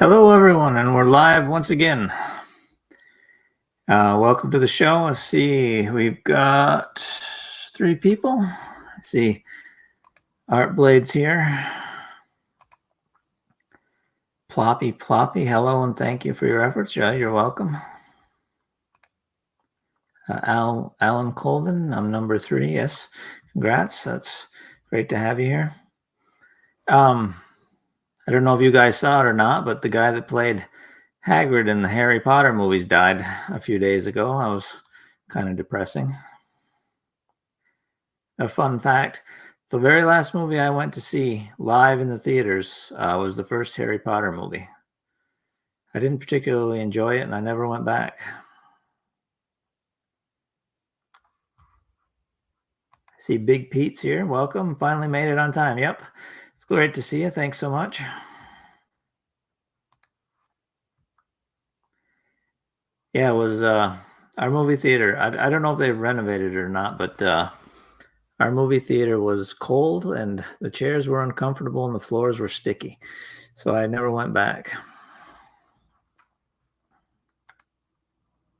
Hello, everyone, and we're live once again. Welcome to the show. Let's see, we've got 3 people. Let's see, Art Blades here. Ploppy, hello, and thank you for your efforts. Yeah, you're welcome. Alan Colvin, I'm number 3. Yes, congrats. That's great to have you here. I don't know if you guys saw it or not, but the guy that played Hagrid in the Harry Potter movies died a few days ago. That was kind of depressing. A fun fact, the very last movie I went to see live in the theaters was the first Harry Potter movie. I didn't particularly enjoy it, and I never went back. I see Big Pete's here. Welcome. Finally made it on time. Yep. It's great to see you. Thanks so much. Yeah, it was our movie theater. I don't know if they renovated it or not, but our movie theater was cold, and the chairs were uncomfortable, and the floors were sticky. So I never went back.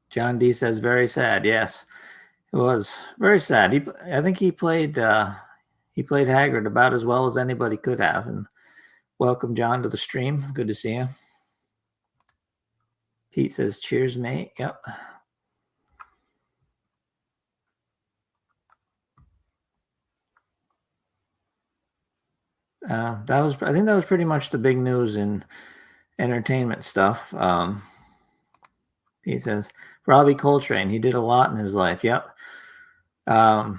John D says, very sad. Yes, it was very sad. I think he played Hagrid about as well as anybody could have. And welcome, John, to the stream. Good to see you. Pete says, cheers, mate. Yep. I think that was pretty much the big news in entertainment stuff. Pete says, Robbie Coltrane, he did a lot in his life. Yep. I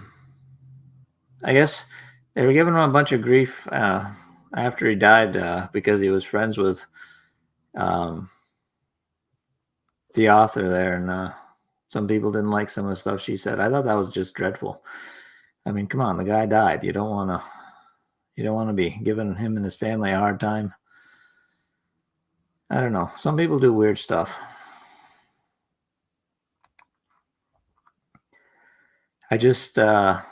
guess they were giving him a bunch of grief after he died because he was friends with the author there, and some people didn't like some of the stuff she said. I thought that was just dreadful. I mean, come on, the guy died. You don't want to be giving him and his family a hard time. I don't know. Some people do weird stuff. I just 3 or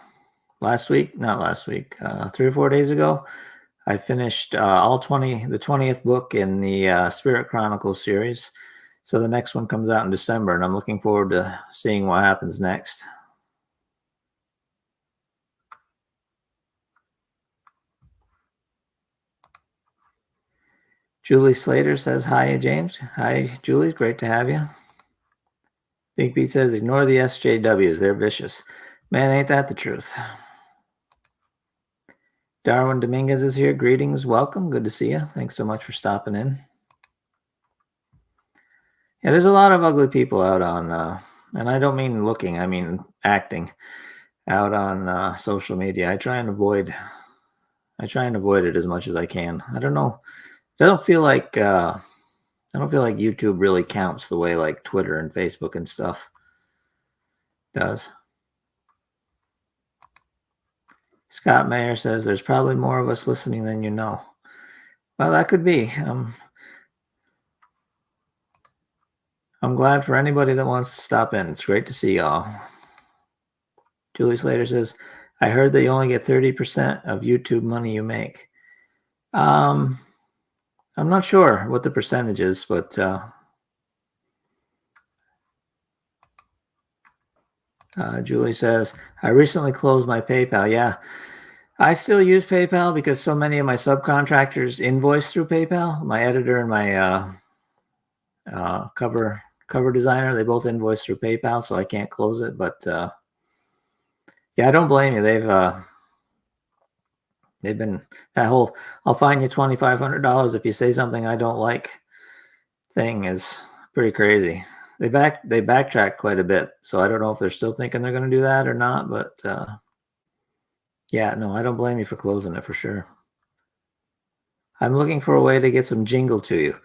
4 days ago, I finished the 20th book in the Spirit Chronicles series. So the next one comes out in December, and I'm looking forward to seeing what happens next. Julie Slater says, hi, James. Hi, Julie. Great to have you. Big Pete says, ignore the SJWs. They're vicious. Man, ain't that the truth. Darwin Dominguez is here. Greetings. Welcome. Good to see you. Thanks so much for stopping in. Yeah, there's a lot of ugly people out on, and I don't mean looking, I mean acting, out on social media. I try and avoid it as much as I can. I don't know. I don't feel like YouTube really counts the way like Twitter and Facebook and stuff does. Scott Mayer says there's probably more of us listening than you know. Well, that could be. I'm glad for anybody that wants to stop in. It's great to see y'all. Julie Slater says, I heard that you only get 30% of YouTube money you make. I'm not sure what the percentage is, but Julie says, I recently closed my PayPal. Yeah, I still use PayPal because so many of my subcontractors invoice through PayPal. My editor and my cover designer, they both invoice through PayPal, so I can't close it. But yeah, I don't blame you. They've been that whole I'll fine you $2,500 if you say something I don't like thing is pretty crazy. They backtrack quite a bit, so I don't know if they're still thinking they're going to do that or not. But yeah, no, I don't blame you for closing it for sure. I'm looking for a way to get some jingle to you,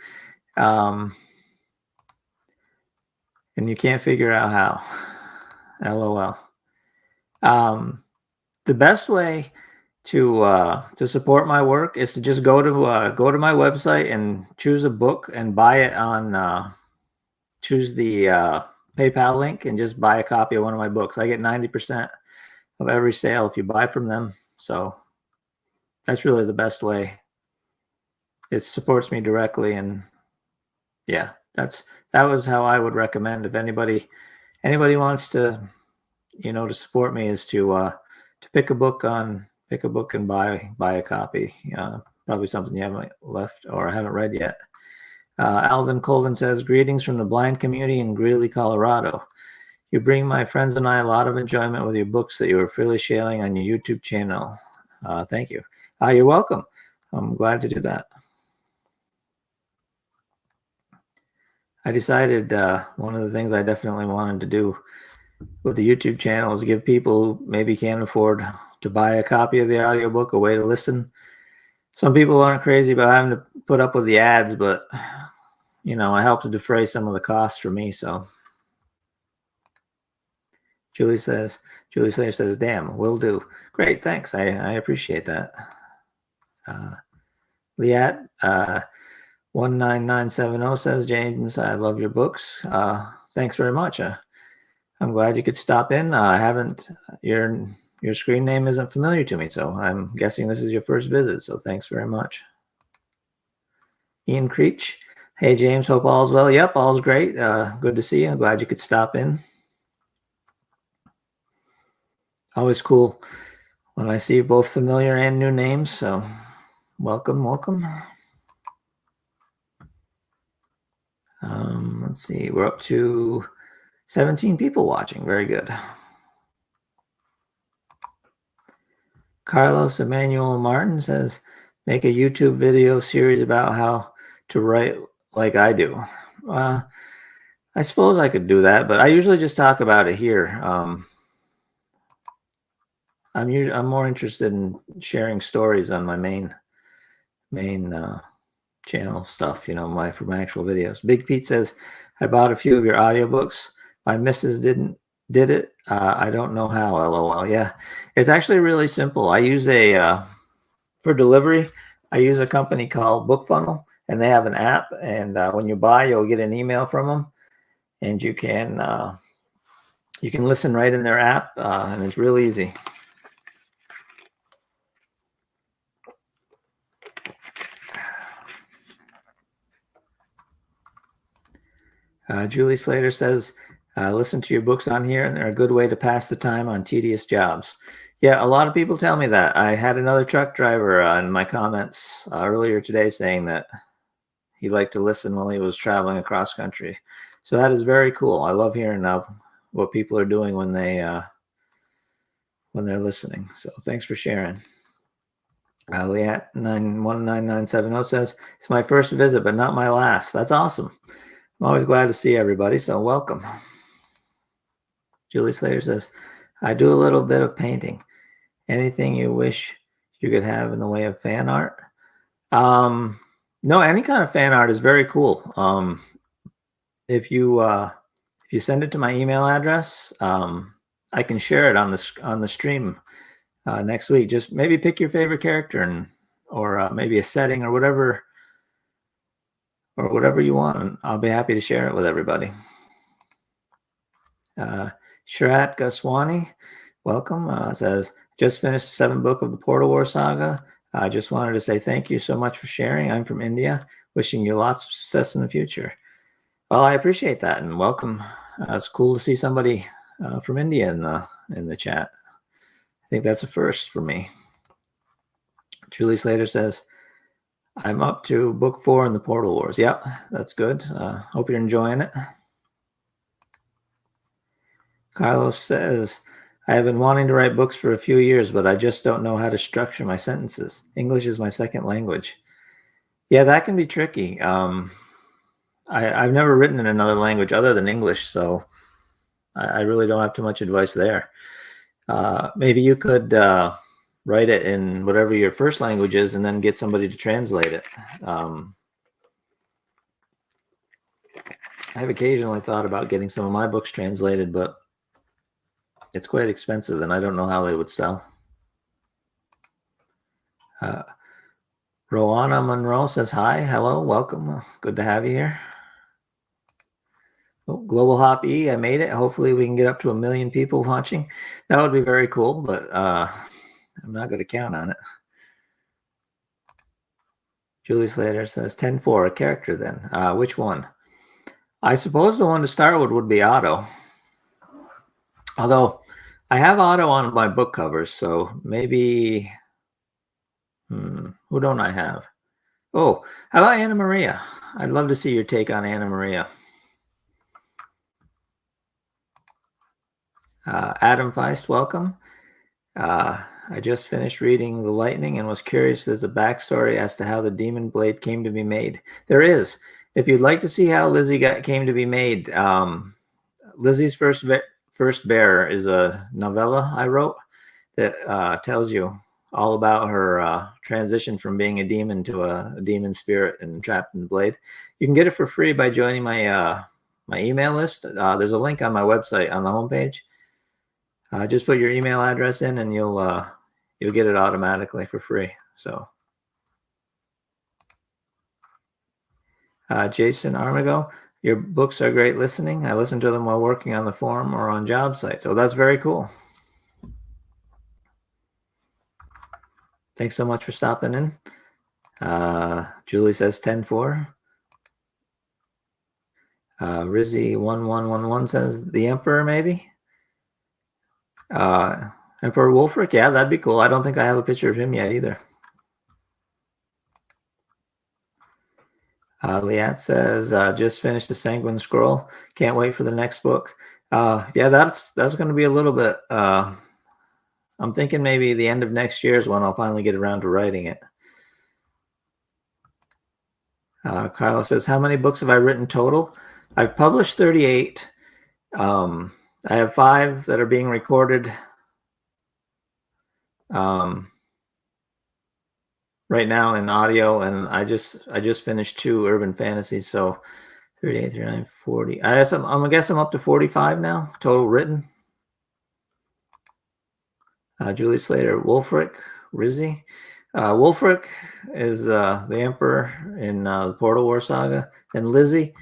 and you can't figure out how. LOL. The best way to support my work is to just go to my website and choose a book and buy it on choose the PayPal link and just buy a copy of one of my books. I get 90% of every sale if you buy from them. So that's really the best way. It supports me directly, and Yeah, that was how I would recommend if anybody wants to, to support me is to pick a book and buy a copy. Probably something you haven't left or haven't read yet. Alvin Colvin says, greetings from the blind community in Greeley, Colorado. You bring my friends and I a lot of enjoyment with your books that you are freely sharing on your YouTube channel. Thank you. You're welcome. I'm glad to do that. I decided one of the things I definitely wanted to do with the YouTube channel is give people who maybe can't afford to buy a copy of the audiobook a way to listen. Some people aren't crazy about having to put up with the ads, but it helps defray some of the costs for me. So Julie Slater says, damn, will do. Great, thanks. I appreciate that. Liat 19970 says, James, I love your books. Thanks very much. I'm glad you could stop in. I haven't, your screen name isn't familiar to me, so I'm guessing this is your first visit, so thanks very much. Ian Creech, hey James, hope all's well. Yep, all's great. Good to see you. I'm glad you could stop in. Always cool when I see both familiar and new names, so welcome. Let's see, we're up to 17 people watching. Very good. Carlos Emmanuel Martin says, make a YouTube video series about how to write like I do. I suppose I could do that, but I usually just talk about it here. I'm more interested in sharing stories on my main channel stuff, from my actual videos. Big Pete says, I bought a few of your audiobooks. My missus did it. I don't know how, LOL. Yeah, it's actually really simple. I use for delivery, I use a company called BookFunnel, and they have an app. And when you buy, you'll get an email from them, and you can listen right in their app, and it's real easy. Julie Slater says, listen to your books on here, and they're a good way to pass the time on tedious jobs. Yeah, a lot of people tell me that. I had another truck driver in my comments earlier today saying that he liked to listen while he was traveling across country. So that is very cool. I love hearing what people are doing when they're listening. So thanks for sharing. Liat 19970 says, it's my first visit, but not my last. That's awesome. I'm always glad to see everybody, so welcome. Julie Slater says, I do a little bit of painting. Anything you wish you could have in the way of fan art? No, any kind of fan art is very cool. If you send it to my email address, I can share it on the stream next week. Just maybe pick your favorite character or maybe a setting or whatever you want, and I'll be happy to share it with everybody. Sharat Goswani, welcome, says, just finished the 7th book of the Portal War saga. I just wanted to say thank you so much for sharing. I'm from India, wishing you lots of success in the future. Well, I appreciate that, and welcome. It's cool to see somebody from India in the chat. I think that's a first for me. Julie Slater says, I'm up to book 4 in the Portal Wars. Yep, that's good. Hope you're enjoying it. Carlos says, I have been wanting to write books for a few years, but I just don't know how to structure my sentences. English is my second language. Yeah, that can be tricky. I've never written in another language other than English, so I really don't have too much advice there. Maybe you could write it in whatever your first language is and then get somebody to translate it. I've occasionally thought about getting some of my books translated, but it's quite expensive, and I don't know how they would sell. Rowana Monroe says, hi, hello, welcome. Good to have you here. Oh, Global Hop E, I made it. Hopefully we can get up to 1 million people watching. That would be very cool, but I'm not going to count on it. Julie Slater says, 10-4, a character then. Which one? I suppose the one to start with would be Otto. Although I have Otto on my book covers, so maybe who don't I have? Oh, how about Anna Maria? I'd love to see your take on Anna Maria. Adam Feist, welcome. I just finished reading The Lightning and was curious if there's a backstory as to how the Demon Blade came to be made. There is. If you'd like to see how Lizzie came to be made, Lizzie's First Bearer is a novella I wrote that tells you all about her transition from being a demon to a demon spirit and trapped in the blade. You can get it for free by joining my my email list. There's a link on my website on the homepage. Just put your email address in, and you'll get it automatically for free. So, Jason Armigo, your books are great listening. I listen to them while working on the forum or on job sites. Oh, that's very cool. Thanks so much for stopping in. Julie says 10-4. Rizzy1111 says the Emperor, maybe. Emperor Wolfric, yeah, that'd be cool. I don't think I have a picture of him yet either. Liat says, just finished the Sanguine Scroll. Can't wait for the next book. Yeah, that's going to be a little bit. I'm thinking maybe the end of next year is when I'll finally get around to writing it. Carlos says, how many books have I written total? I've published 38. I have 5 that are being recorded right now in audio, and I just finished 2 urban fantasies, so 38, 39, 40. I guess I'm up to 45 now total written. Julie Slater, Wolfric, Rizzy. Wolfric is the Emperor in the Portal War saga, and Lizzie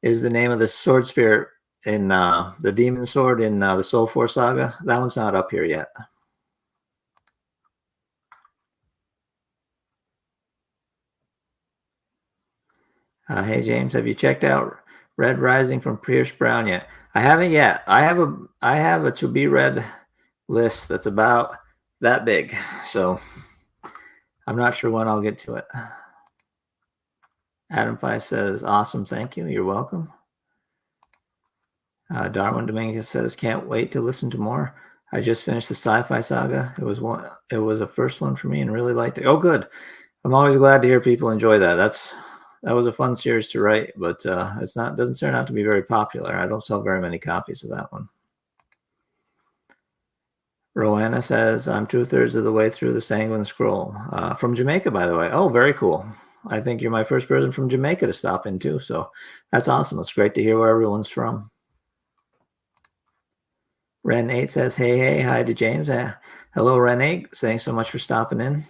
is the name of the sword spirit in the Demon Sword in the Soul Force saga. That one's not up here yet. Hey James, have you checked out Red Rising from Pierce Brown yet? I haven't yet. I have a to be read list that's about that big, so I'm not sure when I'll get to it. Adam Fi says, awesome, thank you. You're welcome. Darwin Dominguez says, can't wait to listen to more. I just finished the sci-fi saga. It was a first one for me and really liked it. Oh, good. I'm always glad to hear people enjoy that. That was a fun series to write, but doesn't turn out to be very popular. I don't sell very many copies of that one. Roanna says, I'm 2/3 of the way through the Sanguine Scroll. From Jamaica, by the way. Oh, very cool. I think you're my first person from Jamaica to stop in, too. So that's awesome. It's great to hear where everyone's from. Ren8 says, hey, hi to James. Hello, Ren8. Thanks so much for stopping in.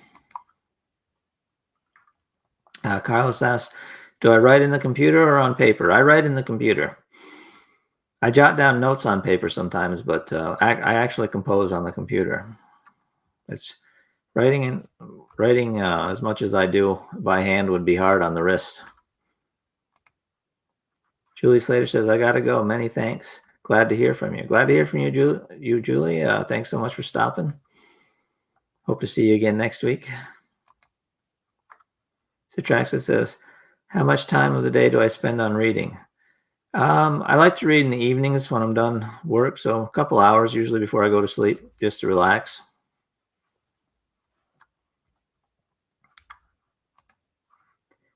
Carlos asks, do I write in the computer or on paper? I write in the computer. I jot down notes on paper sometimes, but I actually compose on the computer. It's writing as much as I do by hand would be hard on the wrist. Julie Slater says, I got to go. Many thanks. Glad to hear from you. Glad to hear from you, Julie. Thanks so much for stopping. Hope to see you again next week. Citraxa says, how much time of the day do I spend on reading? I like to read in the evenings when I'm done work, so a couple hours usually before I go to sleep, just to relax.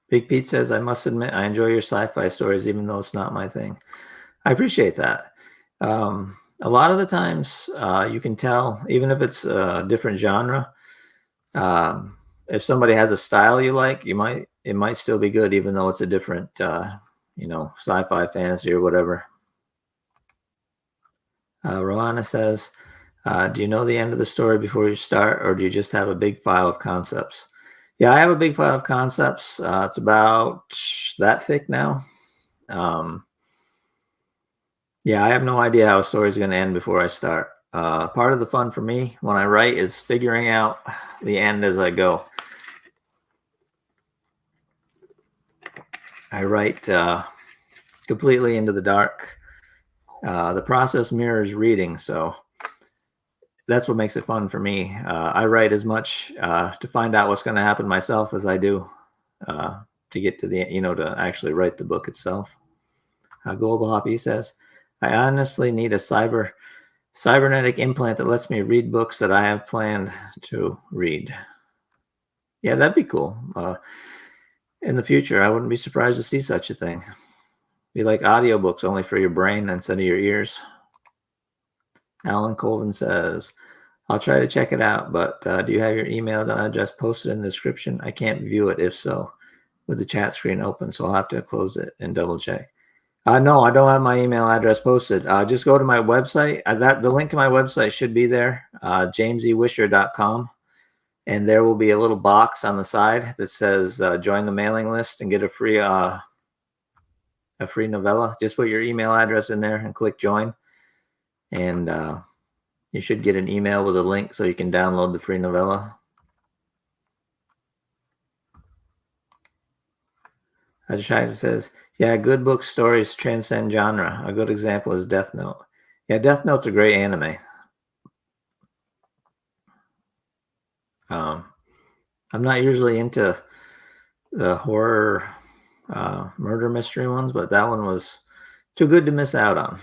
Big Pete says, I must admit, I enjoy your sci-fi stories, even though it's not my thing. I appreciate that. A lot of the times you can tell, even if it's a different genre, if somebody has a style you like, it might still be good, even though it's a different, sci-fi, fantasy, or whatever. Roanna says, do you know the end of the story before you start, or do you just have a big file of concepts? Yeah, I have a big file of concepts. It's about that thick now. Yeah, I have no idea how a story is going to end before I start. Part of the fun for me when I write is figuring out the end as I go. I write completely into the dark. The process mirrors reading, so that's what makes it fun for me. I write as much to find out what's going to happen myself as I do to get to the, to actually write the book itself. Global Hoppy says, I honestly need a cybernetic implant that lets me read books that I have planned to read. Yeah, that'd be cool. In the future, I wouldn't be surprised to see such a thing. Be like audiobooks, only for your brain instead of your ears. Alan Colvin says, I'll try to check it out, but do you have your email address posted in the description? I can't view it if so, with the chat screen open, so I'll have to close it and double check. No, I don't have my email address posted. Just go to my website. The link to my website should be there, jamesewisher.com. And there will be a little box on the side that says join the mailing list and get a free novella. Just put your email address in there and click join. And you should get an email with a link so you can download the free novella. As Shisa says, yeah, good book stories transcend genre. A good example is Death Note. Yeah, Death Note's a great anime. I'm not usually into the horror murder mystery ones, but that one was too good to miss out on.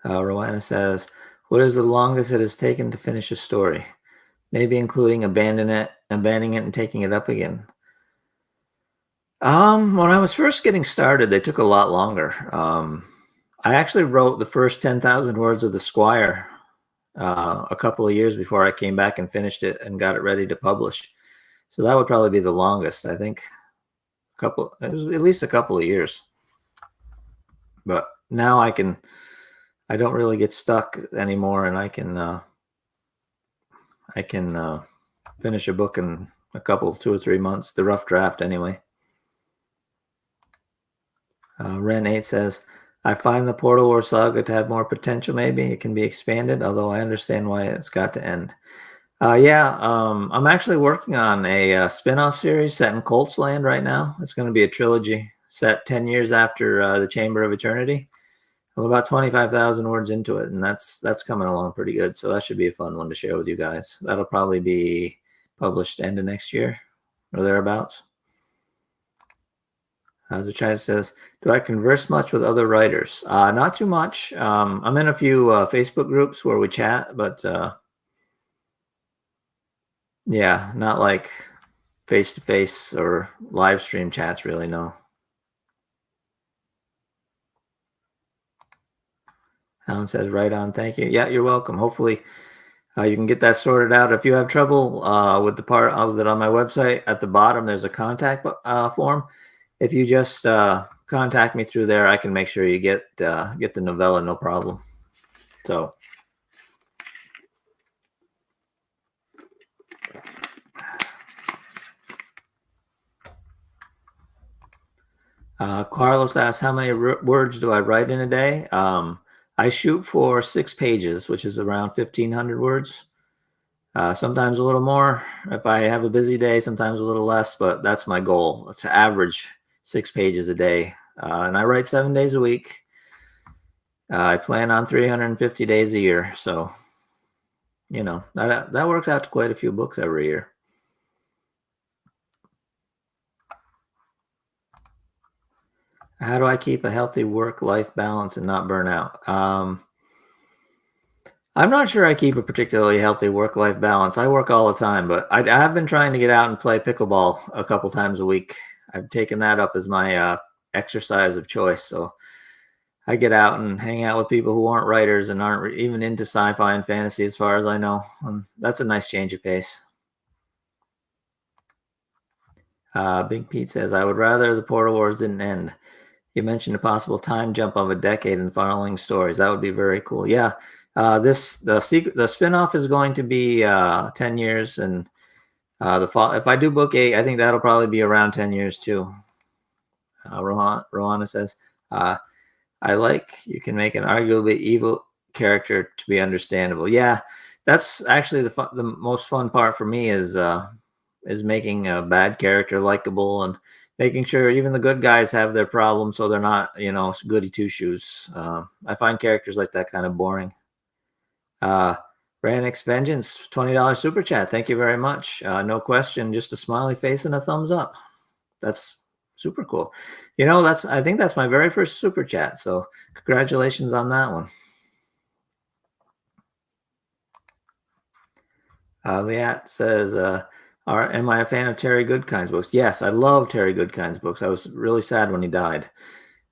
Rowena says, what is the longest it has taken to finish a story? Maybe including abandoning it and taking it up again. When I was first getting started, they took a lot longer. I actually wrote the first 10,000 words of The Squire a couple of years before I came back and finished it and got it ready to publish. So that would probably be the longest, I think. It was at least a couple of years. But now I don't really get stuck anymore, and I can finish a book in 2 or 3 months, the rough draft anyway. Ren 8 says, I find the Portal War saga to have more potential. Maybe it can be expanded, although I understand why it's got to end. I'm actually working on a spin-off series set in Colt's Land right now. It's going to be a trilogy set 10 years after the Chamber of Eternity. I'm about 25,000 words into it, and that's coming along pretty good. So that should be a fun one to share with you guys. That'll probably be published end of next year or thereabouts. As the chat says, do I converse much with other writers? Not too much. I'm in a few Facebook groups where we chat, but yeah, not like face-to-face or live stream chats, really, no. Alan says, right on, thank you. Yeah, you're welcome. Hopefully you can get that sorted out. If you have trouble with the part of it on my website, at the bottom there's a contact form. If you just contact me through there, I can make sure you get the novella, no problem. So Carlos asks, how many words do I write in a day? I shoot for 6 pages, which is around 1,500 words. Sometimes a little more if I have a busy day, sometimes a little less, but that's my goal, to average 6 pages a day. And I write 7 days a week. I plan on 350 days a year. So, that works out to quite a few books every year. How do I keep a healthy work-life balance and not burn out? I'm not sure I keep a particularly healthy work-life balance. I work all the time, but I have been trying to get out and play pickleball a couple times a week. I've taken that up as my exercise of choice. So I get out and hang out with people who aren't writers and aren't even into sci-fi and fantasy, as far as I know. And that's a nice change of pace. Big Pete says, I would rather the Portal Wars didn't end. You mentioned a possible time jump of a decade in following stories. That would be very cool. Yeah. The spinoff is going to be 10 years, and the fall. If I do book 8, I think that'll probably be around 10 years too. Rohana says, I like you can make an arguably evil character to be understandable. Yeah, That's actually the most fun part for me is making a bad character likable and making sure even the good guys have their problems, so they're not, goody two shoes. I find characters like that kind of boring. Ranix Vengeance, $20 super chat. Thank you very much. No question, just a smiley face and a thumbs up. That's super cool. I think that's my very first super chat. So congratulations on that one. Liat says, am I a fan of Terry Goodkind's books? Yes, I love Terry Goodkind's books. I was really sad when he died.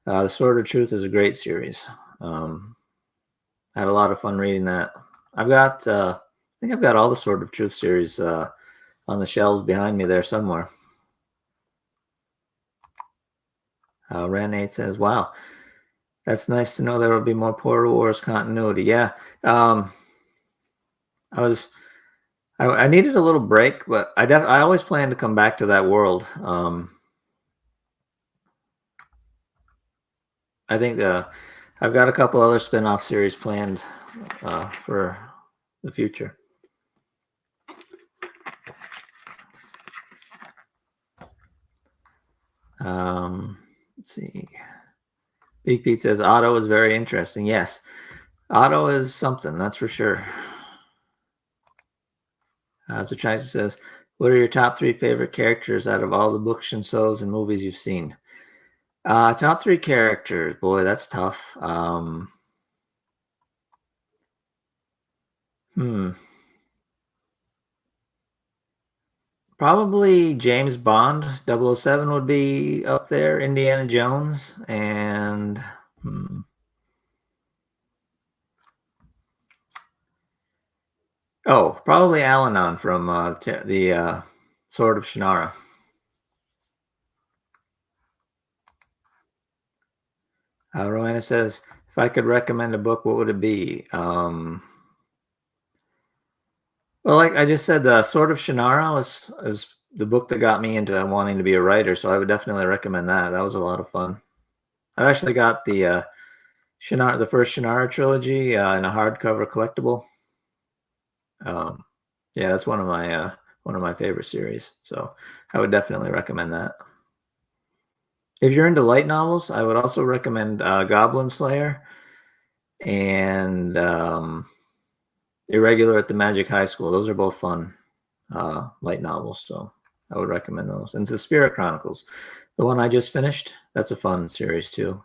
The Sword of Truth is a great series. I had a lot of fun reading that. I think I've got all the Sword of Truth series on the shelves behind me there somewhere. Ren 8 says, wow, that's nice to know there will be more Portal Wars continuity. Yeah. I needed a little break, but I always plan to come back to that world. I think I've got a couple other spin-off series planned for the future. Let's see. Big Pete says Otto is very interesting. Yes, Otto is something, that's for sure. So China says, what are your top 3 favorite characters out of all the books and shows and movies you've seen? Top 3 characters, boy, that's tough. Probably James Bond, 007 would be up there, Indiana Jones, and probably Al-Anon from the Sword of Shannara. Rowena says, if I could recommend a book, what would it be? Well, like I just said, the Sword of Shannara is the book that got me into wanting to be a writer, so I would definitely recommend that. That was a lot of fun. I've actually got the first Shannara trilogy in a hardcover collectible. Yeah, that's one of my favorite series, so I would definitely recommend that. If you're into light novels, I would also recommend Goblin Slayer and Irregular at the Magic High School. Those are both fun light novels, so I would recommend those. And the Spirit Chronicles, the one I just finished, that's a fun series too.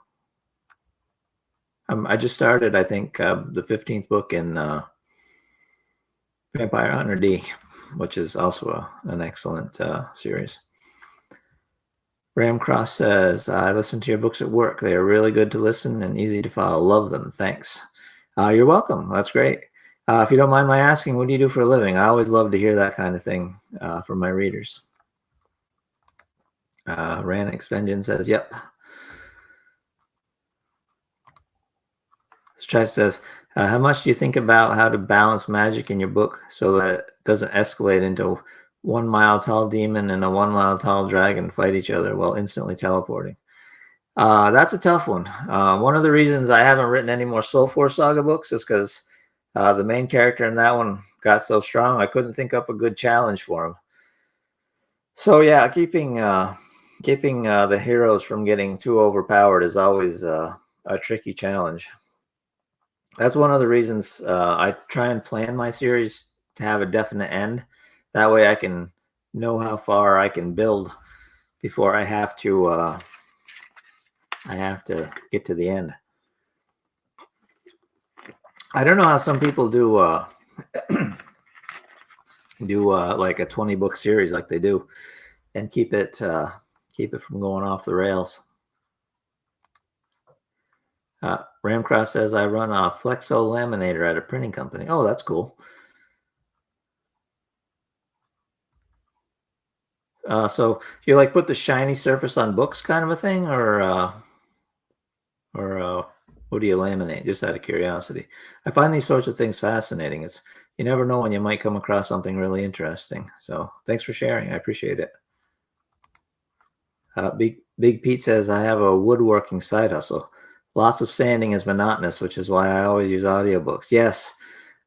I just started, I think, the 15th book in Vampire Hunter D, which is also an excellent series. Ramcross says, I listen to your books at work. They are really good to listen and easy to follow. Love them. Thanks. You're welcome. That's great. If you don't mind my asking, what do you do for a living? I always love to hear that kind of thing from my readers. Ranix Vengeance says, yep. Stretch says, how much do you think about how to balance magic in your book so that it doesn't escalate into 1 mile tall demon and a 1 mile tall dragon fight each other while instantly teleporting? That's a tough one. One of the reasons I haven't written any more Soul Force Saga books is because the main character in that one got so strong I couldn't think up a good challenge for him. So yeah, keeping the heroes from getting too overpowered is always a tricky challenge. That's one of the reasons I try and plan my series to have a definite end. That way I can know how far I can build before I have to get to the end. I don't know how some people do like a 20 book series like they do and keep it from going off the rails. Ramcross says, I run a Flexo laminator at a printing company. Oh, that's cool. So you like put the shiny surface on books kind of a thing, or what do you laminate? Just out of curiosity. I find these sorts of things fascinating. You never know when you might come across something really interesting. So thanks for sharing. I appreciate it. Big Pete says, I have a woodworking side hustle. Lots of sanding is monotonous, which is why I always use audiobooks. Yes,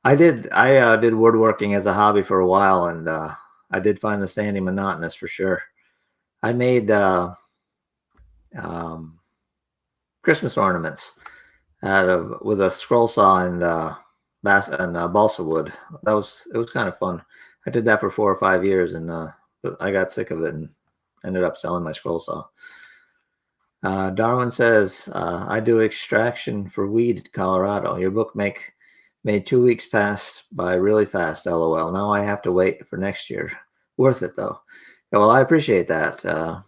I did woodworking as a hobby for a while, and I did find the sanding monotonous for sure. I made um, Christmas ornaments out of with a scroll saw and balsa wood. It was kind of fun. I did that for 4 or 5 years, and but I got sick of it and ended up selling my scroll saw. Darwin says, I do extraction for weed in Colorado. Your book made 2 weeks pass by really fast, lol. Now I have to wait for next year. Worth it, though. Yeah, well, I appreciate that.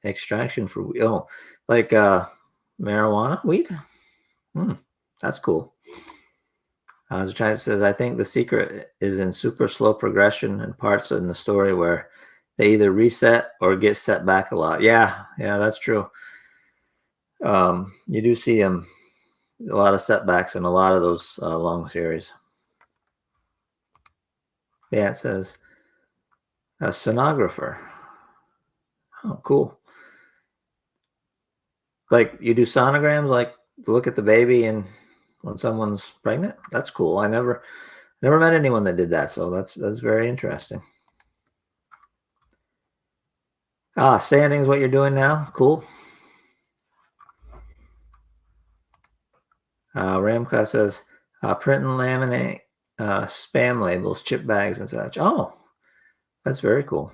Extraction for weed. Oh, like marijuana weed? That's cool. Zachai says, I think the secret is in super slow progression and parts in the story where they either reset or get set back a lot. Yeah, that's true. You do see a lot of setbacks in a lot of those long series. Yeah, it says a sonographer. Oh, cool. Like you do sonograms, like look at the baby and when someone's pregnant. That's cool. I never met anyone that did that, so that's very interesting. Sanding is what you're doing now. Cool. Ramka says, print and laminate spam labels, chip bags, and such. Oh, that's very cool.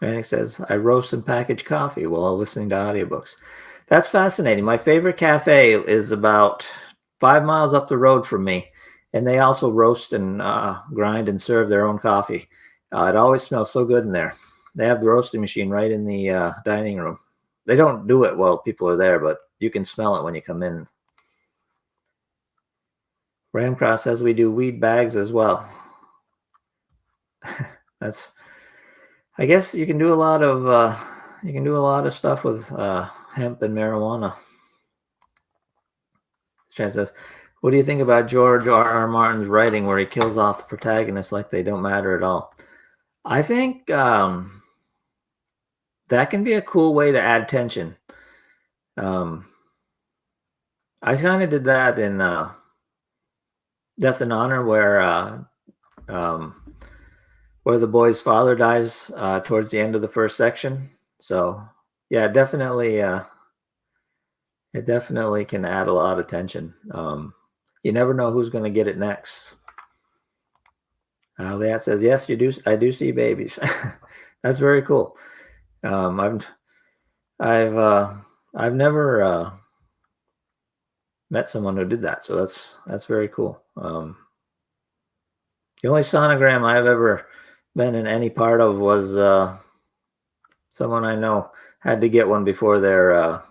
Rannick says, I roast and package coffee while listening to audiobooks. That's fascinating. My favorite cafe is about 5 miles up the road from me, and they also roast and grind and serve their own coffee. It always smells so good in there. They have the roasting machine right in the dining room. They don't do it while people are there, but you can smell it when you come in. Ramcross says we do weed bags as well. That's, I guess you can do a lot of stuff with hemp and marijuana. Chan says, what do you think about George R.R. Martin's writing where he kills off the protagonists like they don't matter at all? I think that can be a cool way to add tension. I kind of did that in Death and Honor, where the boy's father dies towards the end of the first section. So yeah, definitely, it definitely can add a lot of tension. You never know who's going to get it next. Leanne says, yes, you do. I do see babies. That's very cool. I've never met someone who did that, so that's very cool. The only sonogram I've ever been in any part of was someone I know had to get one before their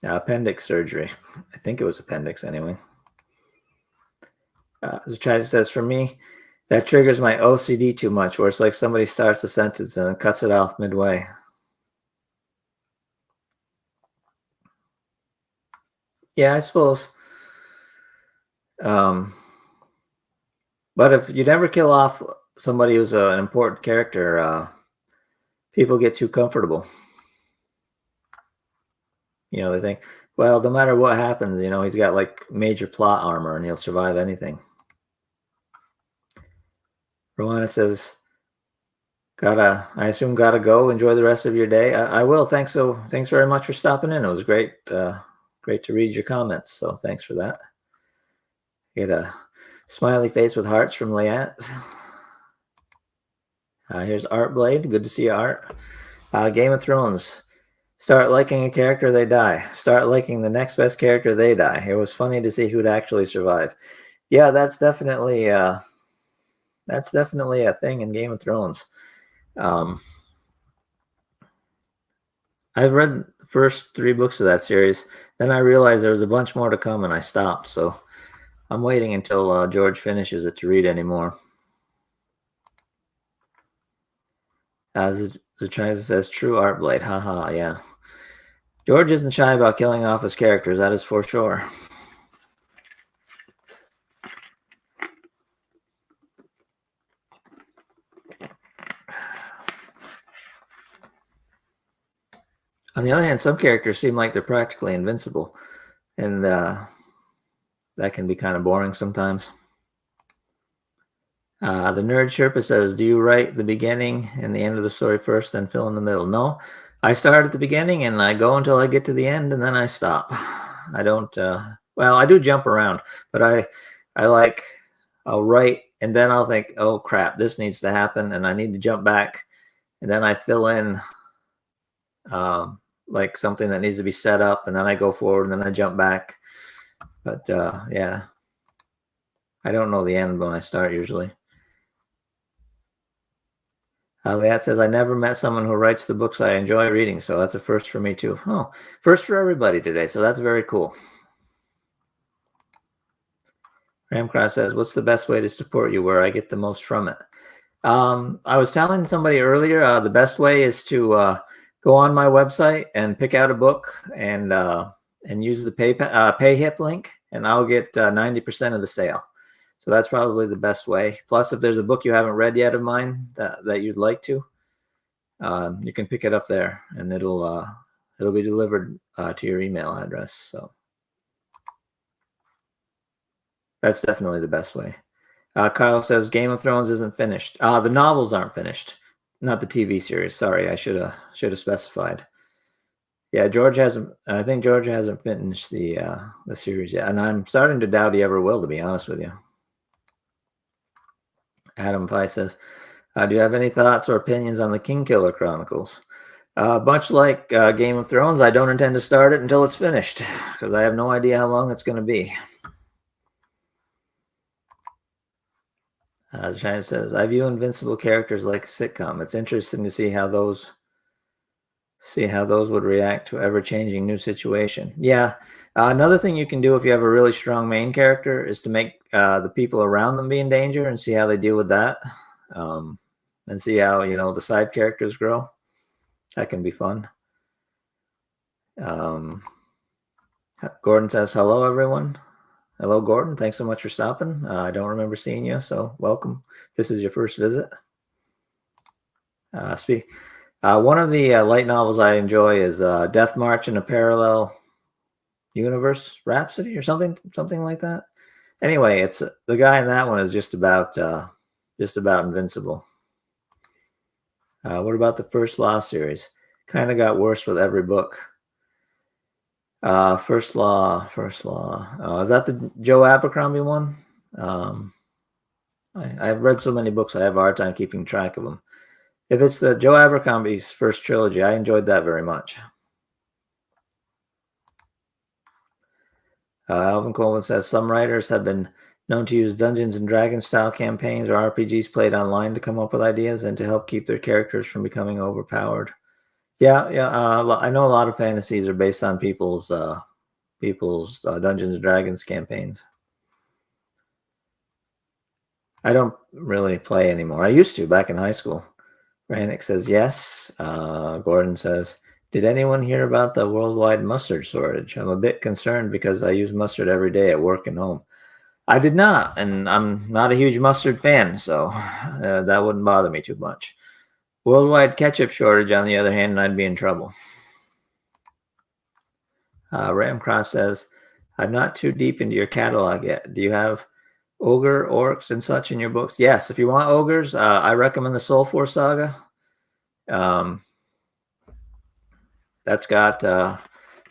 appendix surgery. I think it was appendix anyway. Zachai says, for me, that triggers my OCD too much, where it's like somebody starts a sentence and then cuts it off midway. Yeah, I suppose. But if you never kill off somebody who's an important character, people get too comfortable. They think, well, no matter what happens, he's got like major plot armor and he'll survive anything. Rowana says, I assume gotta go. Enjoy the rest of your day. I will. Thanks very much for stopping in. It was great. Great to read your comments. So thanks for that. Get a smiley face with hearts from Leanne. Here's Art Blade. Good to see you, Art. Game of Thrones. Start liking a character, they die. Start liking the next best character, they die. It was funny to see who'd actually survive. Yeah, that's definitely a thing in Game of Thrones. I've read the first 3 books of that series. Then I realized there was a bunch more to come, and I stopped. So I'm waiting until George finishes it to read anymore. As China says, true Art Blade. Haha, yeah. George isn't shy about killing off his characters, that is for sure. On the other hand, some characters seem like they're practically invincible, and that can be kind of boring sometimes. The Nerd Sherpa says, do you write the beginning and the end of the story first, then fill in the middle? No, I start at the beginning and I go until I get to the end, and then I stop. I don't, well, I do jump around, but I'll write, and then I'll think, oh crap, this needs to happen, and I need to jump back, and then I fill in like something that needs to be set up, and then I go forward, and then I jump back. But yeah, I don't know the end when I start usually. Liat says, I never met someone who writes the books I enjoy reading, so that's a first for me too. Oh, first for everybody today, so that's very cool. Ramcross says, what's the best way to support you, where I get the most from it? I was telling somebody earlier, the best way is to go on my website and pick out a book and use the PayHip link, and I'll get 90% of the sale. So that's probably the best way. Plus, if there's a book you haven't read yet of mine that you'd like to, you can pick it up there, and it'll be delivered to your email address. So that's definitely the best way. Kyle says Game of Thrones isn't finished. The novels aren't finished, not the TV series. Sorry, I should have specified. Yeah, I think George hasn't finished the series yet, and I'm starting to doubt he ever will, to be honest with you. Adam Pye says, do you have any thoughts or opinions on the Kingkiller Chronicles? Much like Game of Thrones, I don't intend to start it until it's finished, because I have no idea how long it's going to be. China says, I view Invincible characters like a sitcom. It's interesting to see how those would react to ever-changing new situation. Yeah. Another thing you can do if you have a really strong main character is to make the people around them be in danger and see how they deal with that, and see how the side characters grow. That can be fun. Gordon says, hello, everyone. Hello, Gordon. Thanks so much for stopping. I don't remember seeing you, so welcome. This is your first visit. One of the light novels I enjoy is Death March in a Parallel Universe, Rhapsody, or something like that. Anyway, it's the guy in that one is just about invincible. What about the First Law series? Kind of got worse with every book. First Law. Is that the Joe Abercrombie one? I've read so many books, I have a hard time keeping track of them. If it's the Joe Abercrombie's first trilogy, I enjoyed that very much. Alvin Coleman says, some writers have been known to use Dungeons and Dragons style campaigns or RPGs played online to come up with ideas and to help keep their characters from becoming overpowered. Yeah. I know a lot of fantasies are based on people's Dungeons and Dragons campaigns. I don't really play anymore. I used to back in high school. Rannick says yes. Gordon says, did anyone hear about the worldwide mustard shortage? I'm a bit concerned because I use mustard every day at work and home. I did not, and I'm not a huge mustard fan, so that wouldn't bother me too much. Worldwide ketchup shortage, on the other hand, I'd be in trouble. Ramcross says, I'm not too deep into your catalog yet. Do you have ogre, orcs, and such in your books? Yes, if you want ogres, I recommend the Soul Force Saga. That's got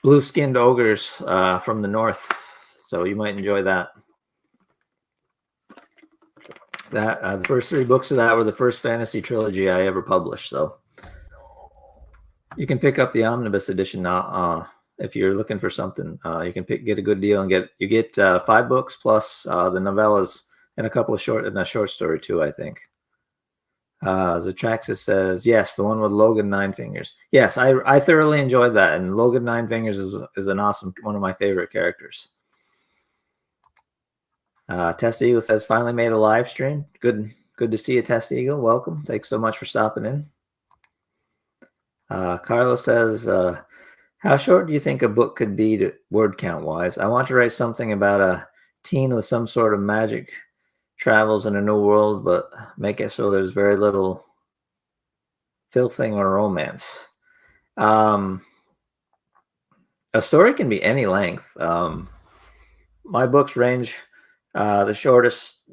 blue-skinned ogres from the north, so you might enjoy that. The first 3 books of that were the first fantasy trilogy I ever published, so you can pick up the omnibus edition now if you're looking for something. You can get a good deal and get 5 books plus the novellas and a short story too, I think. Zatraxis says, yes, the one with Logan Ninefingers. Yes, I thoroughly enjoyed that, and Logan Ninefingers is an awesome, one of my favorite characters. Test Eagle says, finally made a live stream. Good to see you, Test Eagle. Welcome. Thanks so much for stopping in. Carlos says, how short do you think a book could be word count wise? I want to write something about a teen with some sort of magic travels in a new world, but make it so there's very little filthing or romance. A story can be any length. My books range. The shortest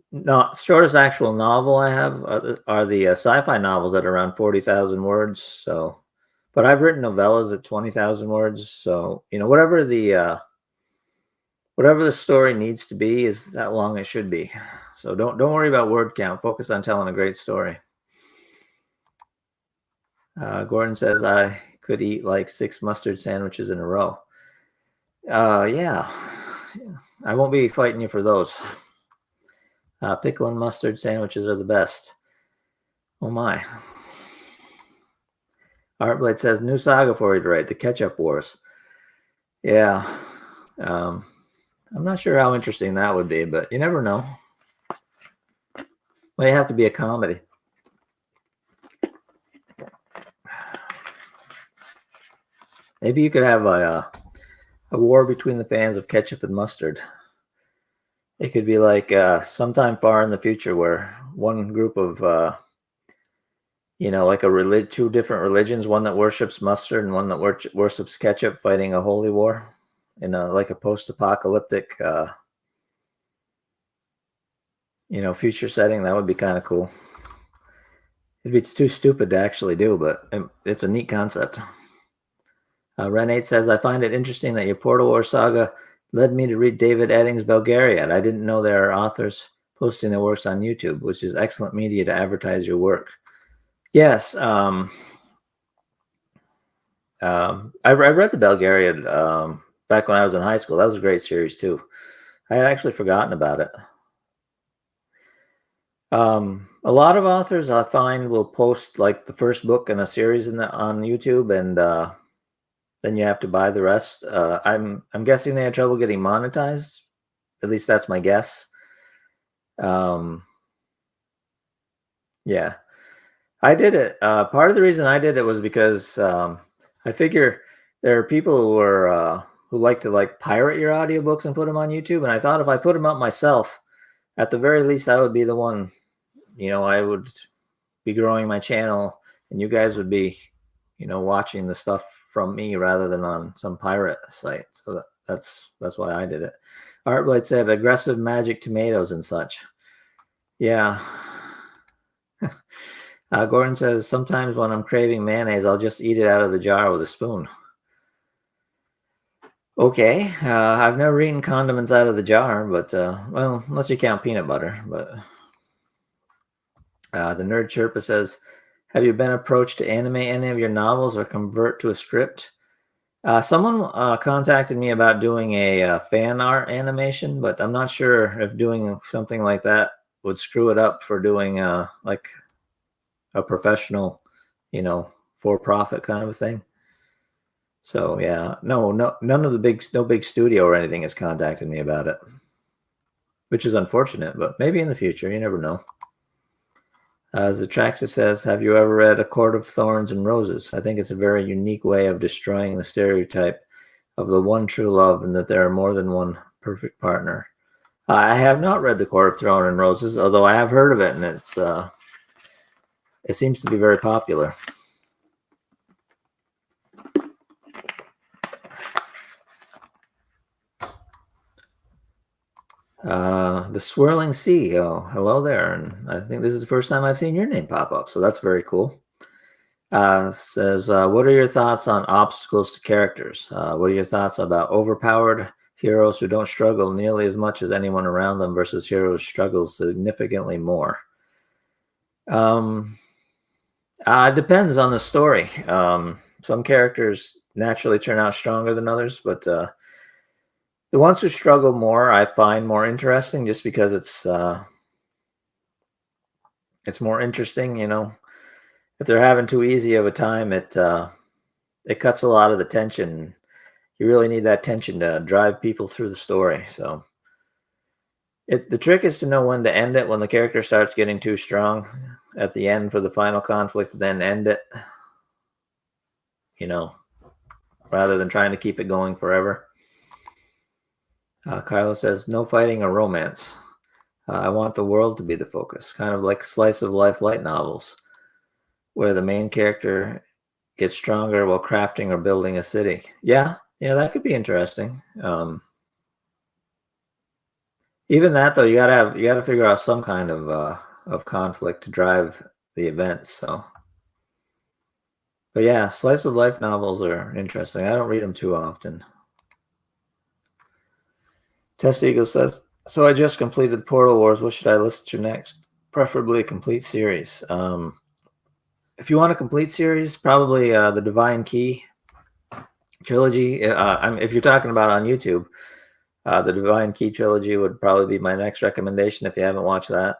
actual novel I have are the sci-fi novels at around 40,000 words. So, but I've written novellas at 20,000 words. So, whatever the story needs to be is that long it should be. So don't worry about word count. Focus on telling a great story. Gordon says I could eat like 6 mustard sandwiches in a row. Yeah, I won't be fighting you for those. Pickle and mustard sandwiches are the best. Oh my. Artblade says new saga for you to write, the Ketchup Wars. Yeah. I'm not sure how interesting that would be, but you never know. Well, you have to be a comedy. Maybe you could have a war between the fans of ketchup and mustard. It could be like sometime far in the future where one group of, like two different religions, one that worships mustard and one that worships ketchup, fighting a holy war in like a post-apocalyptic, future setting. That would be kind of cool. It'd be too stupid to actually do, but it's a neat concept. Renate says, I find it interesting that your Portal War saga led me to read David Eddings' Belgariad. I didn't know there are authors posting their works on YouTube, which is excellent media to advertise your work. Yes. I read the Belgariad back when I was in high school. That was a great series too. I had actually forgotten about it. A lot of authors I find will post like the first book in a series on YouTube, and then you have to buy the rest. I'm guessing they had trouble getting monetized. At least that's my guess. Yeah, I did it. Part of the reason I did it was because I figure there are people who like to pirate your audiobooks and put them on YouTube, and I thought if I put them up myself, at the very least, I would be the one. I would be growing my channel, and you guys would be, watching the stuff from me rather than on some pirate site. So that's why I did it. Artblade said aggressive magic tomatoes and such. Yeah. Gordon says sometimes when I'm craving mayonnaise, I'll just eat it out of the jar with a spoon. Okay. I've never eaten condiments out of the jar, but well, unless you count peanut butter. But the Nerd Sherpa says, have you been approached to animate any of your novels or convert to a script? Someone contacted me about doing a fan art animation, but I'm not sure if doing something like that would screw it up for doing like a professional, for-profit kind of a thing. So yeah, no, none of no big studio or anything has contacted me about it, which is unfortunate, but maybe in the future, you never know. Zatraxa says, have you ever read A Court of Thorns and Roses? I think it's a very unique way of destroying the stereotype of the one true love and that there are more than one perfect partner. I have not read The Court of Thorns and Roses, although I have heard of it, and it seems to be very popular. The Swirling Sea. Oh, hello there. And I think this is the first time I've seen your name pop up, so that's very cool. Says, what are your thoughts on obstacles to characters? What are your thoughts about overpowered heroes who don't struggle nearly as much as anyone around them versus heroes who struggle significantly more? It depends on the story. Some characters naturally turn out stronger than others, but the ones who struggle more, I find more interesting just because it's more interesting, If they're having too easy of a time, it cuts a lot of the tension. You really need that tension to drive people through the story. So the trick is to know when to end it, when the character starts getting too strong at the end for the final conflict, then end it, rather than trying to keep it going forever. Carlos says, no fighting or romance. I want the world to be the focus, kind of like slice of life light novels, where the main character gets stronger while crafting or building a city. Yeah, Yeah, that could be interesting. Even that though, you gotta figure out some kind of conflict to drive the events. So, but yeah, slice of life novels are interesting. I don't read them too often. Test Eagle says, "So I just completed Portal Wars. What should I listen to next? Preferably a complete series. If you want a complete series, probably the Divine Key trilogy. If you're talking about on YouTube, the Divine Key trilogy would probably be my next recommendation if you haven't watched that.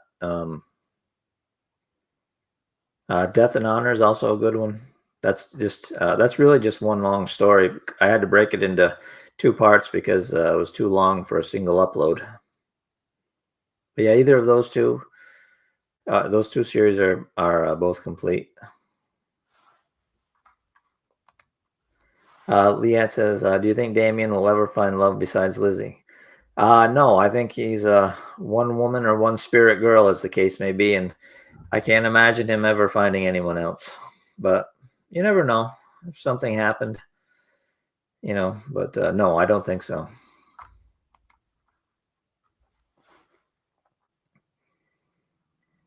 Death and Honor is also a good one. That's really just one long story. I had to break it into two parts because it was too long for a single upload. But yeah, either of those two series are both complete. Leanne says, "Do you think Damien will ever find love besides Lizzie?" No, I think he's one woman or one spirit girl, as the case may be, and I can't imagine him ever finding anyone else. But you never know if something happened, you know. But no, I don't think so.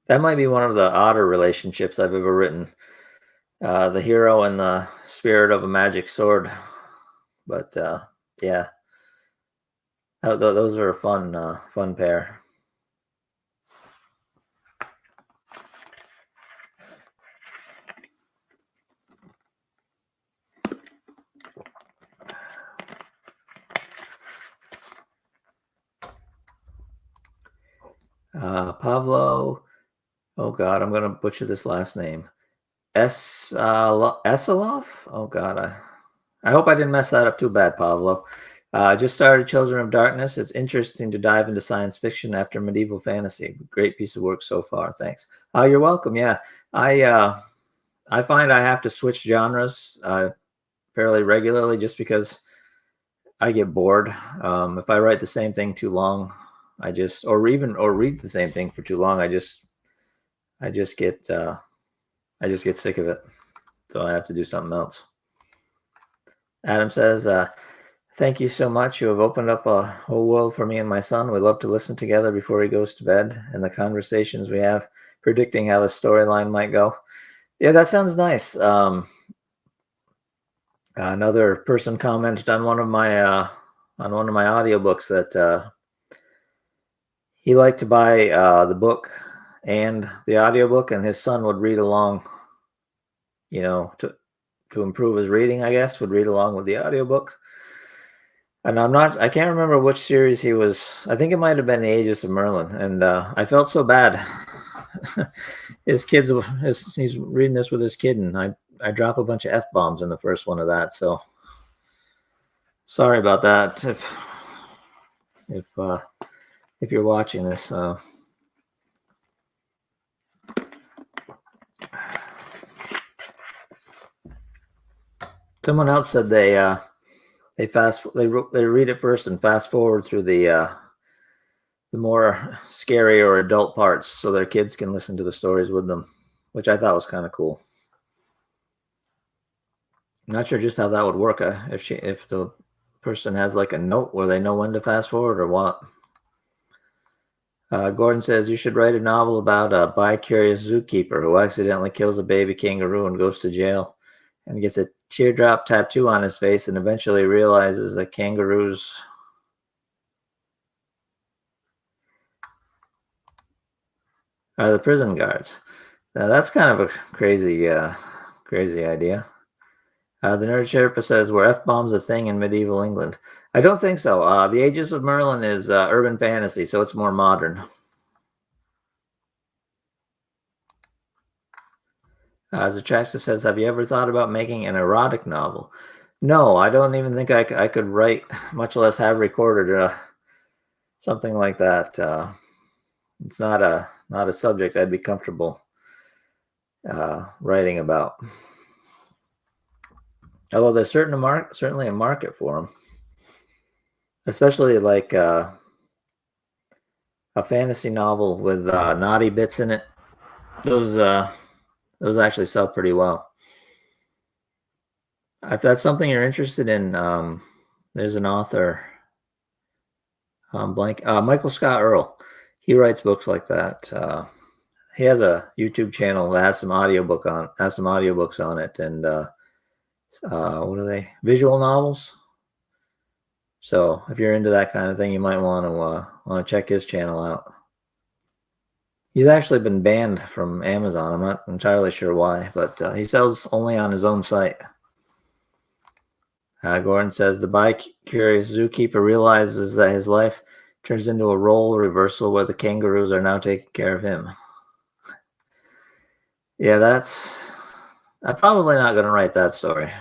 That might be one of the odder relationships I've ever written. The hero and the spirit of a magic sword. But yeah, those are a fun pair. Pavlo, oh God, I'm going to butcher this last name. Esalov? Oh God, I hope I didn't mess that up too bad, Pavlo. Just started Children of Darkness. It's interesting to dive into science fiction after medieval fantasy. Great piece of work so far. Thanks. You're welcome. Yeah, I find I have to switch genres fairly regularly just because I get bored. If I write the same thing too long, or read the same thing for too long, I just get sick of it. So I have to do something else. Adam says, "Thank you so much. You have opened up a whole world for me and my son. We love to listen together before he goes to bed and the conversations we have, predicting how the storyline might go." Yeah, that sounds nice. Another person commented on one of my audiobooks that he liked to buy the book and the audiobook, and his son would read along, you know, to improve his reading, I guess, would read along with the audiobook. And I can't remember which series he was. I think it might have been The Aegis of Merlin. And I felt so bad. He's reading this with his kid, and I drop a bunch of F-bombs in the first one of that. So sorry about that. If you're watching this, someone else said they read it first and fast forward through the more scary or adult parts so their kids can listen to the stories with them, which I thought was kind of cool. I'm not sure just how that would work. If the person has like a note where they know when to fast forward or what. Gordon says you should write a novel about a bi-curious zookeeper who accidentally kills a baby kangaroo and goes to jail and gets a teardrop tattoo on his face and eventually realizes that kangaroos are the prison guards. Now that's kind of a crazy idea. The Nerd Sherpa says, "Were F-bombs a thing in medieval England?" I don't think so. The Aegis of Merlin is urban fantasy, so it's more modern. Zatraxa says, "Have you ever thought about making an erotic novel?" No, I don't even think I could write, much less have recorded something like that. It's not a subject I'd be comfortable writing about. Although there's certainly a market for them, especially like a fantasy novel with naughty bits in it. Those actually sell pretty well. If that's something you're interested in, There's an author, blank, Michael Scott Earl. He writes books like that. He has a YouTube channel that has some audiobooks on it, and what are they? Visual novels. So if you're into that kind of thing, you might want to check his channel out. He's actually been banned from Amazon. I'm not entirely sure why, but he sells only on his own site. Gordon says the bi-curious zookeeper realizes that his life turns into a role reversal where the kangaroos are now taking care of him. Yeah, I'm probably not going to write that story.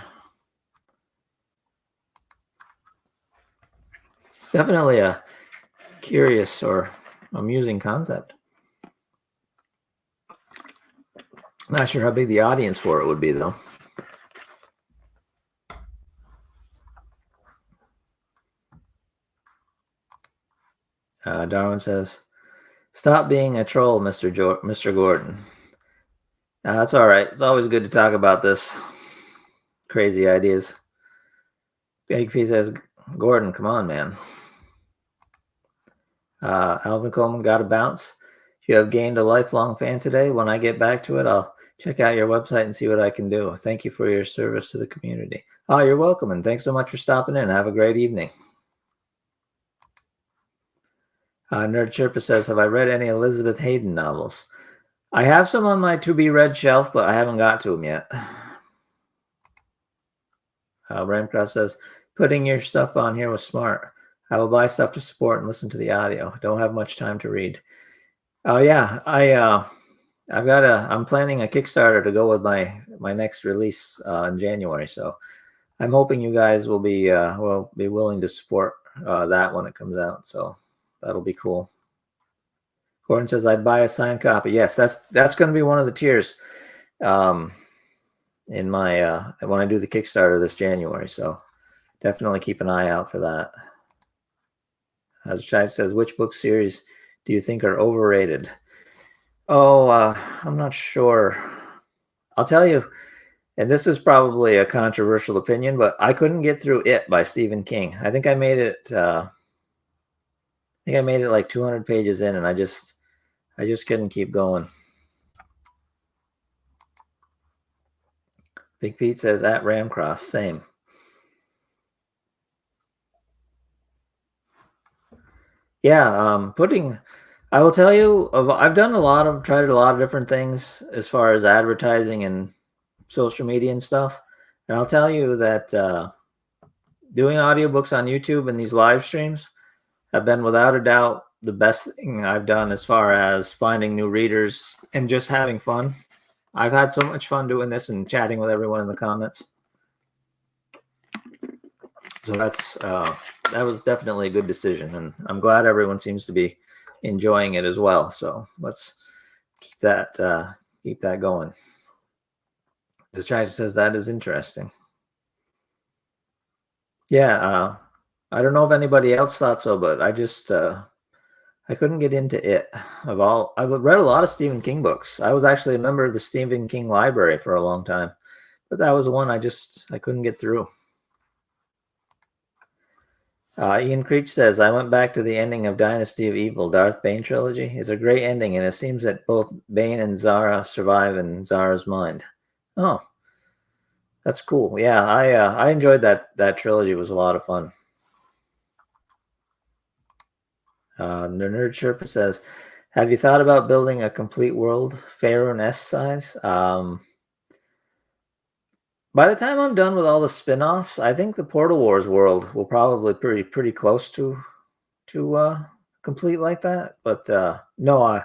Definitely a curious or amusing concept. Not sure how big the audience for it would be, though. Darwin says, "Stop being a troll, Mr. Gordon." That's all right. It's always good to talk about this crazy ideas. Bigfee says, "Gordon, come on, man." Alvin Coleman, got to bounce. You have gained a lifelong fan today. When I get back to it, I'll check out your website and see what I can do. Thank you for your service to the community. Oh, you're welcome, and thanks so much for stopping in. Have a great evening. Nerd Sherpa says, have I read any Elizabeth Hayden novels? I have some on my to-be-read shelf, but I haven't got to them yet. Ramcross says, putting your stuff on here was smart. I will buy stuff to support and listen to the audio. Don't have much time to read. Oh yeah, I'm planning a Kickstarter to go with my next release in January. So I'm hoping you guys will be willing to support that when it comes out. So that'll be cool. Gordon says, I'd buy a signed copy. Yes, that's going to be one of the tiers in my when I do the Kickstarter this January. So definitely keep an eye out for that. As Shai says, which book series do you think are overrated? Oh, I'm not sure. I'll tell you, and this is probably a controversial opinion, but I couldn't get through It by Stephen King. I think I made it. Like 200 pages in, and I just couldn't keep going. Big Pete says at Ramcross, same. Yeah, I will tell you, I've tried a lot of different things as far as advertising and social media and stuff. And I'll tell you that doing audiobooks on YouTube and these live streams have been without a doubt the best thing I've done as far as finding new readers and just having fun. I've had so much fun doing this and chatting with everyone in the comments. So that was definitely a good decision, and I'm glad everyone seems to be enjoying it as well. So let's keep that going. The chat says that is interesting. Yeah, I don't know if anybody else thought so, but I just I couldn't get into it. I've read a lot of Stephen King books. I was actually a member of the Stephen King library for a long time, but that was one I couldn't get through. Ian Creech says, I went back to the ending of Dynasty of Evil, Darth Bane trilogy. It's a great ending, and it seems that both Bane and Zara survive in Zara's mind. Oh, that's cool. Yeah, I enjoyed that trilogy. It was a lot of fun. The Nerd Sherpa says, have you thought about building a complete world, Faerun-esque size? By the time I'm done with all the spin-offs, I think the Portal Wars world will probably pretty close to complete like that. But no,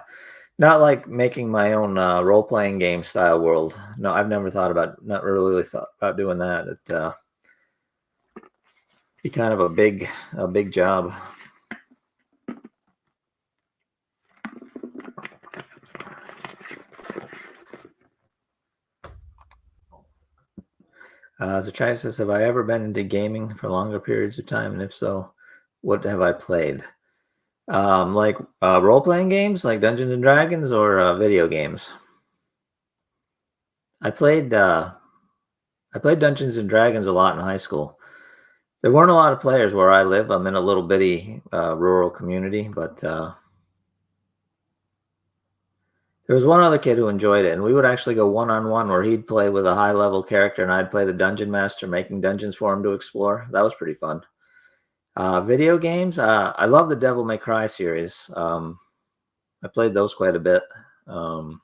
not like making my own role-playing game style world. No, I've never not really thought about doing that. It'd be kind of a big job. Zachai says, have I ever been into gaming for longer periods of time? And if so, what have I played? Like role-playing games like Dungeons and Dragons, or video games? I played Dungeons and Dragons a lot in high school. There weren't a lot of players where I live. I'm in a little bitty rural community, but there was one other kid who enjoyed it, and we would actually go one-on-one where he'd play with a high-level character, and I'd play the dungeon master, making dungeons for him to explore. That was pretty fun. Video games, I love the Devil May Cry series. I played those quite a bit, but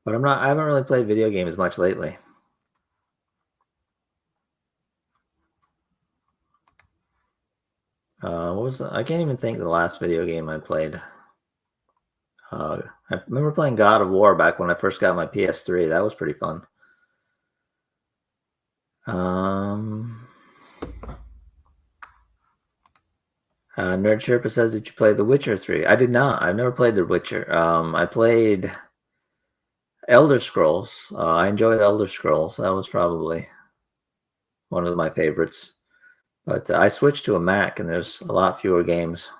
I haven't really played video games much lately. I can't even think of the last video game I played. I remember playing God of War back when I first got my PS3. That was pretty fun. Nerd Sherpa says that you play The Witcher 3. I did not. I've never played The Witcher. I played Elder Scrolls. I enjoyed Elder Scrolls. That was probably one of my favorites. But I switched to a Mac, and there's a lot fewer games.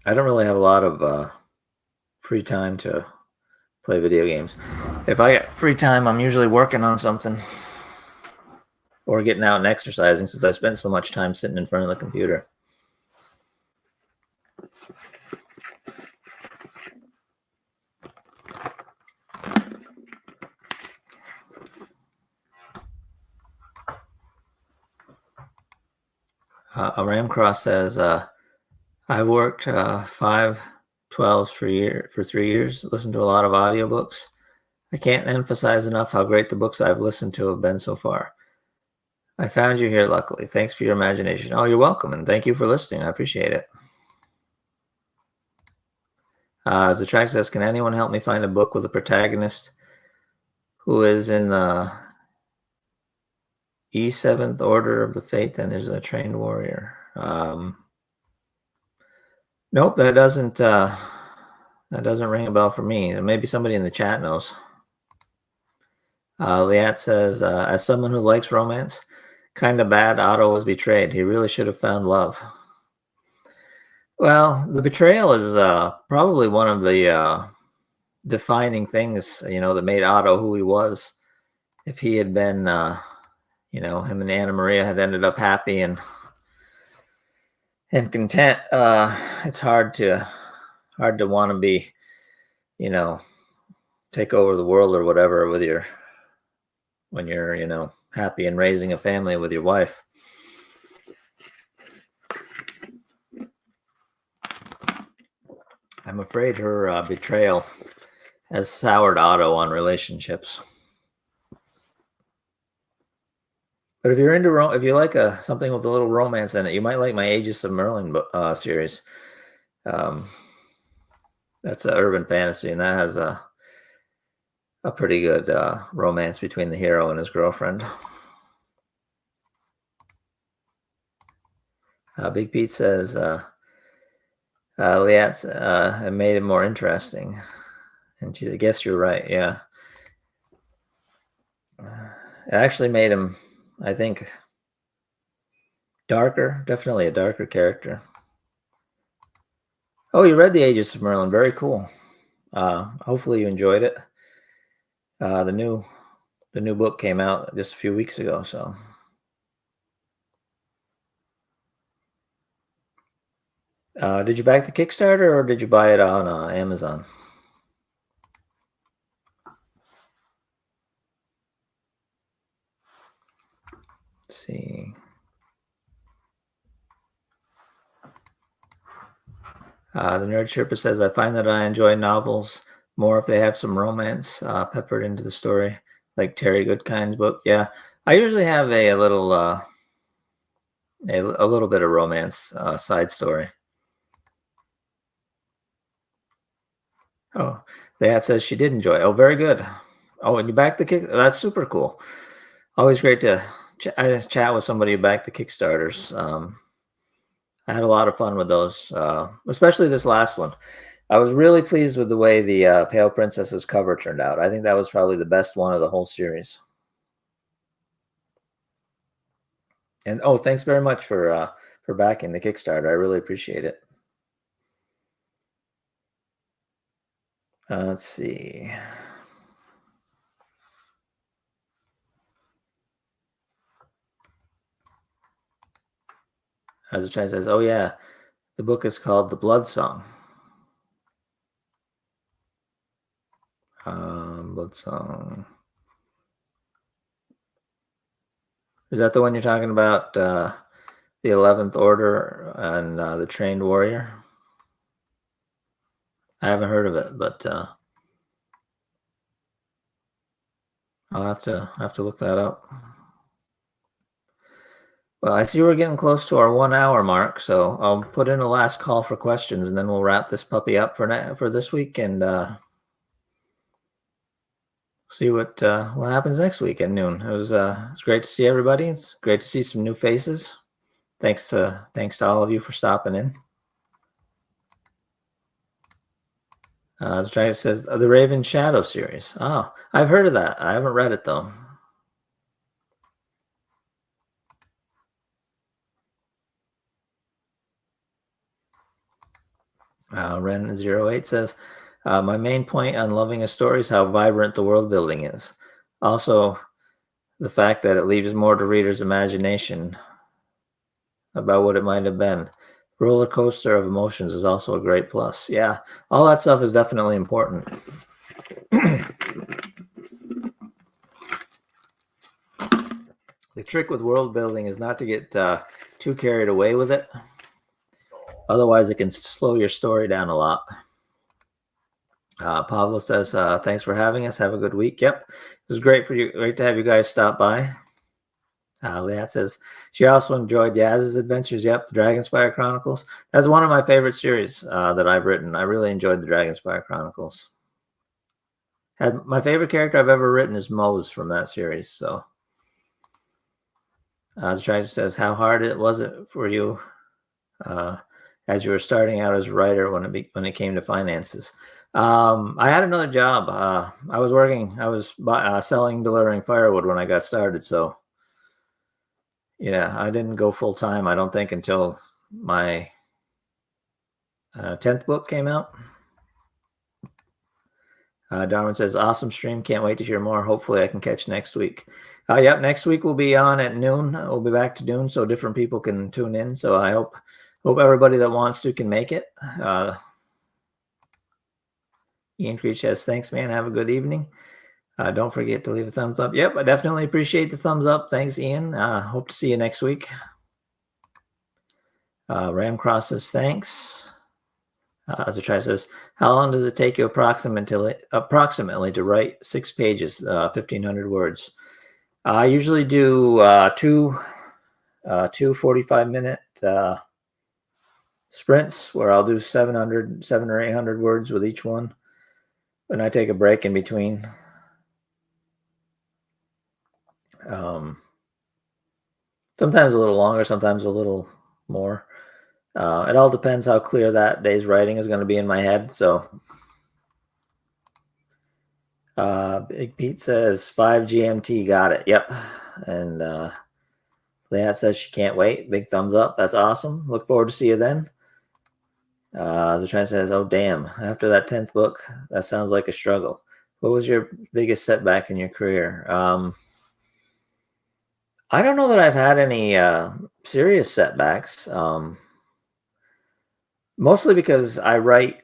I don't really have a lot of free time to play video games. If I get free time, I'm usually working on something or getting out and exercising, since I spend so much time sitting in front of the computer. Ramcross says, I worked 5/12s for 3 years, listened to a lot of audiobooks. I can't emphasize enough how great the books I've listened to have been so far. I found you here, luckily. Thanks for your imagination. Oh, you're welcome, and thank you for listening. I appreciate it. Zatrax says, can anyone help me find a book with a protagonist who is in the E7th Order of the Faith and is a trained warrior? Nope, that doesn't ring a bell for me. Maybe somebody in the chat knows. Liat says, as someone who likes romance, kind of bad Otto was betrayed. He really should have found love. Well, the betrayal is probably one of the defining things, that made Otto who he was. If he had been, him and Anna Maria had ended up happy and content, it's hard to want to be, take over the world or whatever when you're, happy and raising a family with your wife. I'm afraid her betrayal has soured Otto on relationships. But if you're if you like something with a little romance in it, you might like my Aegis of Merlin series. That's an urban fantasy, and that has a pretty good romance between the hero and his girlfriend. Big Pete says, Liat's it made it more interesting. And I guess you're right, yeah. It actually made him, I think, darker. Definitely a darker character. Oh, you read the Aegis of Merlin. Very cool. Hopefully you enjoyed it. The new book came out just a few weeks ago, so. Did you back the Kickstarter or did you buy it on Amazon? Let's see. The Nerd Sherpa says, I find that I enjoy novels more if they have some romance peppered into the story, like Terry Goodkind's book. Yeah, I usually have a little bit of romance side story. Oh, that says she did enjoy it. Oh, very good. Oh, and you backed the kick. That's super cool. Always great to chat with somebody who backed the Kickstarters. I had a lot of fun with those, especially this last one. I was really pleased with the way the Pale Princess's cover turned out. I think that was probably the best one of the whole series. And thanks very much for backing the Kickstarter. I really appreciate it. Let's see. As a China says, oh yeah, the book is called The Blood Song. Blood Song. Is that the one you're talking about? The 11th Order and the Trained Warrior? I haven't heard of it, but I'll have to look that up. Well, I see we're getting close to our 1 hour mark, so I'll put in a last call for questions, and then we'll wrap this puppy up for this week and see what happens next week at noon. It's great to see everybody. It's great to see some new faces. Thanks to all of you for stopping in. The Dragon says the Raven Shadow series. Oh, I've heard of that. I haven't read it though. Ren08 says, my main point on loving a story is how vibrant the world building is. Also, the fact that it leaves more to readers' imagination about what it might have been. Roller coaster of emotions is also a great plus. Yeah, all that stuff is definitely important. The trick with world building is not to get too carried away with it. Otherwise, it can slow your story down a lot. Pablo says, thanks for having us. Have a good week. Yep. It was great to have you guys stop by. Leanne says, she also enjoyed Yaz's adventures. Yep. The Dragonspire Chronicles. That's one of my favorite series that I've written. I really enjoyed the Dragonspire Chronicles. My favorite character I've ever written is Mose from that series. So, the Dragon says, how hard was it for you as you were starting out as a writer when it came to finances? I had another job. I was selling, delivering firewood when I got started. So, yeah, I didn't go full time, I don't think, until my 10th book came out. Darwin says, awesome stream. Can't wait to hear more. Hopefully I can catch next week. Yep, next week we'll be on at noon. We'll be back to noon so different people can tune in. So I hope everybody that wants to can make it. Ian Creech says, thanks, man. Have a good evening. Don't forget to leave a thumbs up. Yep, I definitely appreciate the thumbs up. Thanks, Ian. Hope to see you next week. Ramcross says, thanks. Azatrai says, how long does it take you approximately to write 6 pages, 1,500 words? I usually do two 45-minute sprints where I'll do 700 or 800 words with each one. And I take a break in between. Sometimes a little longer, sometimes a little more. It all depends how clear that day's writing is going to be in my head. So, Big Pete says 5 GMT, got it. Yep. And Leanne says she can't wait. Big thumbs up. That's awesome. Look forward to see you then. Zatran says, oh, damn. After that 10th book, that sounds like a struggle. What was your biggest setback in your career? I don't know that I've had any serious setbacks. Mostly because I write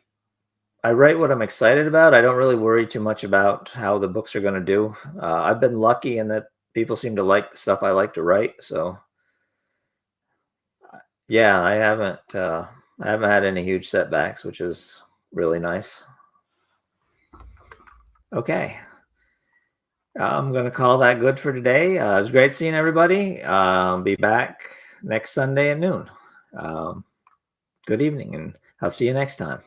what I'm excited about. I don't really worry too much about how the books are going to do. I've been lucky in that people seem to like the stuff I like to write. So, yeah, I haven't had any huge setbacks, which is really nice. Okay. I'm going to call that good for today. It was great seeing everybody. Be back next Sunday at noon. Good evening, and I'll see you next time.